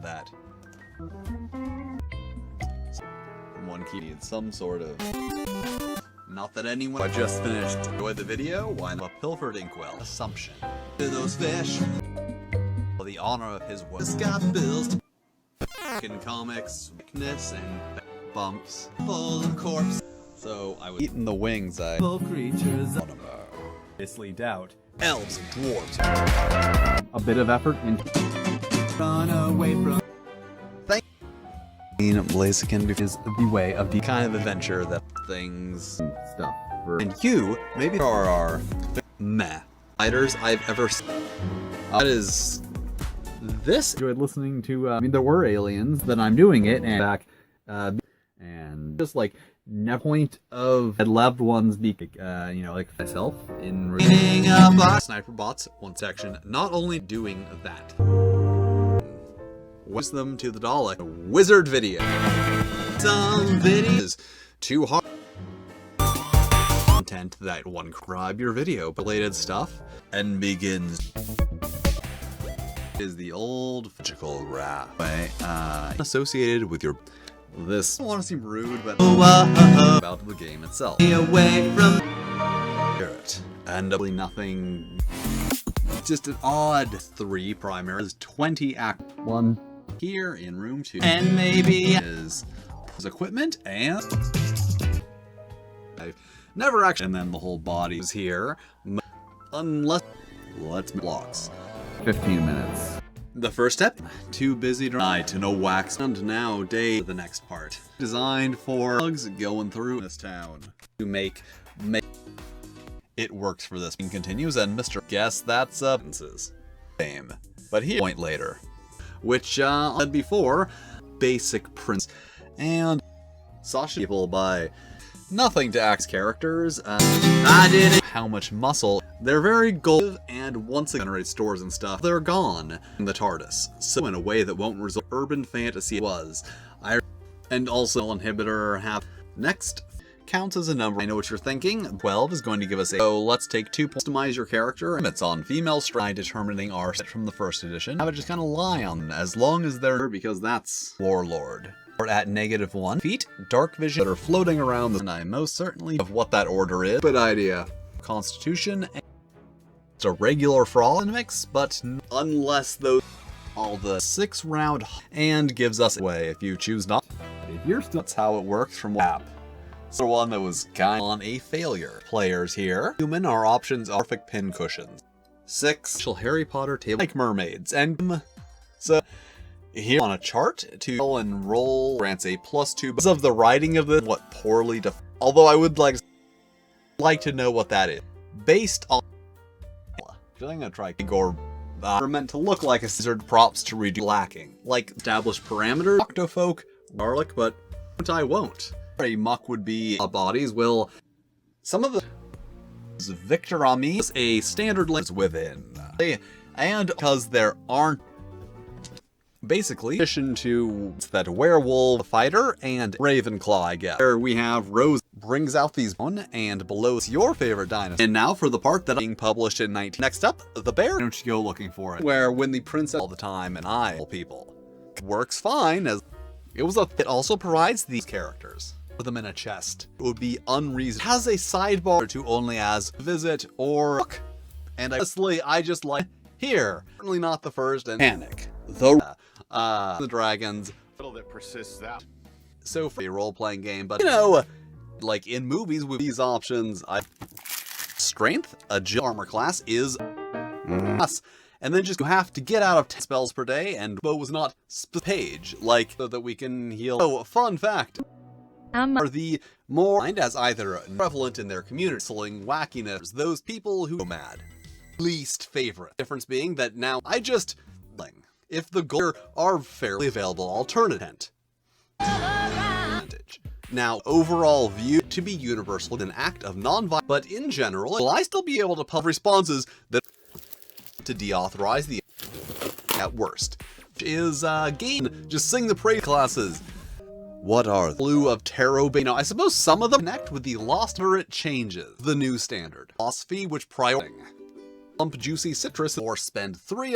That one key needs some sort of. Not that anyone. I just finished. Enjoyed the video. Why not pilfered inkwell? Assumption. To those fish. For the honor of his work. Scott Bills. In comics, weakness and bumps, full of corpse. So I was eating the wings. Creatures. Obviously doubt. Elves and dwarves. A bit of effort in. Run away from. Blaziken Is the way of the kind of adventure that things stuff. and you maybe are our meh fighters I've ever seen. That is this. Enjoyed listening to. I mean, there were aliens. Then I'm doing it and back, and just like no point of loved ones be, like myself in Sniper bots. One section. Not only doing that. What's them to the Dalek wizard video. Some videos too hard content that one grab your video related stuff and begins is the old magical rap way associated with your this. I don't want to seem rude, but about the game itself. Away from it and really nothing. Just an odd 3 primaries, 20 act 1. Here in room 2, and maybe is equipment and I never actually, and then the whole body is here, unless let's blocks. 15 minutes. The first step, too busy to know wax, and now day the next part, designed for bugs going through this town to make it works for this. And continues, and Mr. Guess that's same, but here point later. Which said before, basic prints and Sasha people by nothing to axe characters. I didn't how much muscle. They're very gold and once they generate stores and stuff, they're gone in the TARDIS. So in a way that won't result urban fantasy was. And also inhibitor half next counts as a number. I know what you're thinking. 12 is going to give us a. So let's take 2 points to customize your character. And it's on female stride determining our set from the first edition. Have it just kind of lie on them as long as they're because that's Warlord. Or at -1 feet, dark vision that are floating around. And I most certainly of what that order is. Good idea. Constitution. It's a regular fraud mix, but unless those all the 6 round and gives us away if you choose not. If you're still, that's how it works from WAP. So one that was kind of on a failure. Players here. Human, our options are perfect pin cushions. 6. Harry Potter table like mermaids. And so here on a chart to enroll grants a +2 because of the writing of the what poorly although I would like to know what that is. Based on I'm gonna try Igor are meant to look like a scissored props to redo lacking. Like established parameters, Octofolk, garlic, but I won't. A muck would be bodies will some of the Victor Ami is a standard lens within and because there aren't basically addition to that werewolf fighter and Ravenclaw I guess where we have Rose brings out these one and below your favorite dinosaur. And now for the part that being published in 19 next up the bear don't you go looking for it where when the princess all the time and I people works fine as it was it also provides these characters put them in a chest. It would be unreasonable. It has a sidebar to only as visit or look. And honestly, I just like here. Certainly not the first and panic. The dragons. Little that persists out. So for a role-playing game, but like in movies with these options, strength, a armor class is us. And then just you have to get out of 10 spells per day, and Bo was not page like so that we can heal. Oh, fun fact. Are the more as either prevalent in their community, selling wackiness, those people who go mad. Least favorite. Difference being that now I just if the goals are fairly available alternative. Now overall view to be universal an act of non-violence, but in general will I still be able to publish responses that to deauthorize the at worst is game just sing the praise classes. What are the blue of tarot? I suppose some of them connect with the lost or it changes the new standard philosophy which prioritizing plump juicy citrus or spend 3